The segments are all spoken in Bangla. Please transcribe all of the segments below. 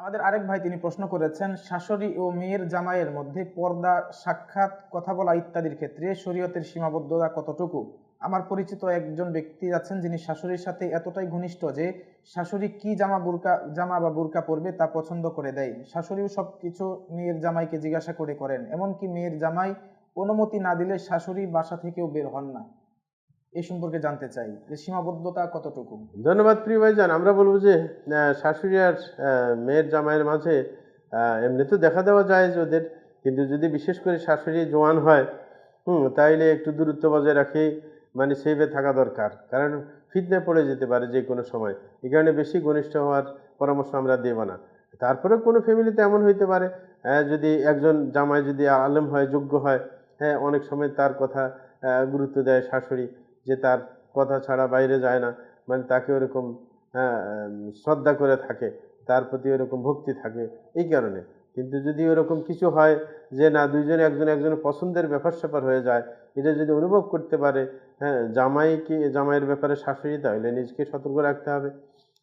আমাদের আরেক ভাই তিনি প্রশ্ন করেছেন, শাশুড়ি ও মেয়ের জামাইয়ের মধ্যে পর্দা, সাক্ষাৎ, কথা বলা ইত্যাদির ক্ষেত্রে শরীয়তের সীমাবদ্ধতা কতটুকু? আমার পরিচিত একজন ব্যক্তি আছেন যিনি শাশুড়ির সাথে এতটাই ঘনিষ্ঠ যে শাশুড়ি কি জামা বা বুরকা পরবে তা পছন্দ করে দেয়। শাশুড়িও সবকিছু মেয়ের জামাইকে জিজ্ঞাসা করে করেন, এমনকি মেয়ের জামাই অনুমতি না দিলে শাশুড়ি বাসা থেকেও বের হন না। এই সম্পর্কে জানতে চাই যে সীমাবদ্ধতা কতটুকু। ধন্যবাদ প্রিয় ভাইজান। আমরা বলবো যে শাশুড়ি আর মেয়ের জামাইয়ের মাঝে এমনি তো দেখা দেওয়া যায় যে ওদের, কিন্তু যদি বিশেষ করে শাশুড়ি জোয়ান হয় তাইলে একটু দূরত্ব বজায় রাখে, মানে সেভে থাকা দরকার, কারণ ফিতনায় পড়ে যেতে পারে যে কোনো সময়। এই কারণে বেশি ঘনিষ্ঠ হওয়ার পরামর্শ আমরা দেব না। তারপরে কোনো ফ্যামিলিতে এমন হইতে পারে যদি একজন জামাই যদি আলেম হয়, যোগ্য হয়, হ্যাঁ, অনেক সময় তার কথা গুরুত্ব দেয় শাশুড়ি, যে তার কথা ছাড়া বাইরে যায় না, মানে তাকে ওরকম শ্রদ্ধা করে থাকে, তার প্রতি ওরকম ভক্তি থাকে এই কারণে। কিন্তু যদি ওরকম কিছু হয় যে না, দুইজনে একজন একজনের পছন্দের ব্যাপার স্যাপার হয়ে যায়, এটা যদি অনুভব করতে পারে হ্যাঁ জামাইয়ের ব্যাপারে শাশুড়ি, তাহলে নিজকে সতর্ক রাখতে হবে।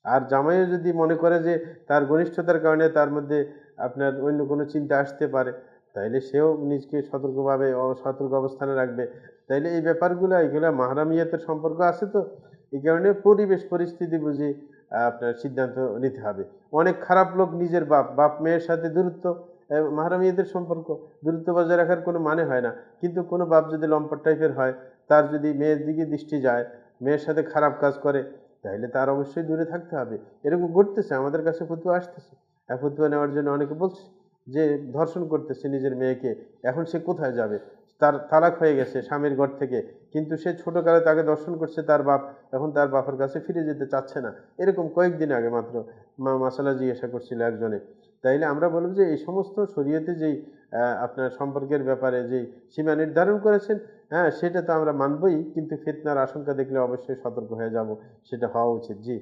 আর জামাইও যদি মনে করে যে তার ঘনিষ্ঠতার কারণে তার মধ্যে আপনার অন্য কোনো চিন্তা আসতে পারে, তাইলে সেও নিজকে সতর্কভাবে সতর্ক অবস্থানে রাখবে। তাইলে এই ব্যাপারগুলো এগুলো মাহরামিয়াতের সম্পর্ক আছে, তো এই কারণে পরিবেশ পরিস্থিতি বুঝে আপনার সিদ্ধান্ত নিতে হবে। অনেক খারাপ লোক নিজের বাপ মেয়ের সাথে দূরত্ব, মাহরামিয়াতের সম্পর্ক দূরত্ব বজায় রাখার কোনো মানে হয় না। কিন্তু কোনো বাপ যদি লম্পট টাইপের হয়, তার যদি মেয়ের দিকে দৃষ্টি যায়, মেয়ের সাথে খারাপ কাজ করে, তাহলে তার অবশ্যই দূরে থাকতে হবে। এরকম ঘটতেছে, আমাদের কাছে ফতুয়া আসতেছে, ফতুয়া নেওয়ার জন্য অনেকে বলছে যে ধর্ষণ করতেছে নিজের মেয়েকে, এখন সে কোথায় যাবে? তার তালাক হয়ে গেছে স্বামীর ঘর থেকে, কিন্তু সে ছোটকালে তাকে দর্শন করছে তার বাপ, এখন তার বাপের কাছে ফিরে যেতে চাচ্ছে না। এরকম কয়েকদিন আগে মাত্র মাসালা জিজ্ঞাসা করছিল একজনে। তাইলে আমরা বলব যে এই সমস্ত শরীয়তে যেই আপনার সম্পর্কের ব্যাপারে যেই সীমা নির্ধারণ করেছেন, হ্যাঁ, সেটা তো আমরা মানবই, কিন্তু ফিতনার আশঙ্কা দেখলে অবশ্যই সতর্ক হয়ে যাব, সেটা হওয়া উচিত। জি।